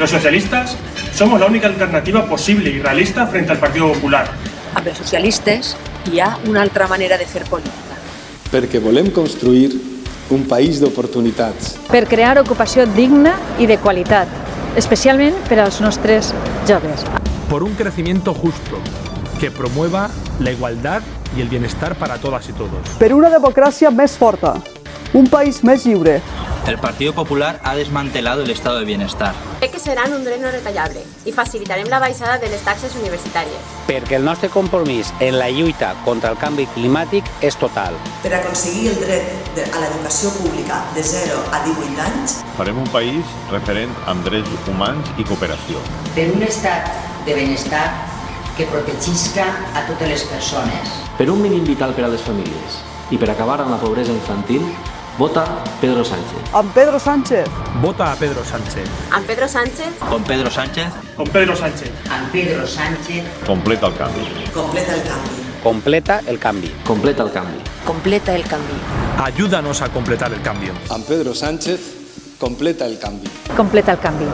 Los socialistas somos la única alternativa posible y realista frente al Partido Popular. Amb els socialistes hi ha una altra manera de fer política. Perquè volem construir un país d'oportunitats. Per crear ocupació digna i de qualitat, especialment per als nostres joves. Por un crecimiento justo, que promueva la igualdad y el bienestar para todas y todos. Per una democràcia més forta, un país més lliure. El Partido Popular ha desmantelado el estado de bienestar. Que seran un dret no retallable i facilitarem la baixada de les taxes universitàries. Perquè el nostre compromís en la lluita contra el canvi climàtic és total. Per aconseguir el dret a l'educació pública de 0 a 18 anys. Farem un país referent amb drets humans i cooperació. Per un estat de benestar que protegisca a totes les persones. Per un mínim vital per a les famílies i per acabar amb la pobresa infantil, vota Pedro Sánchez. Amb Pedro Sánchez. Vota a Pedro Sánchez. Amb Pedro Sánchez. Con Pedro Sánchez. Con Pedro Sánchez. Amb Pedro Sánchez. Completa el canvi. Completa el canvi. Completa el canvi. Completa el canvi. Completa el canvi. Ayúdanos a completar el cambio. Amb Pedro Sánchez, completa el canvi. Completa el canvi.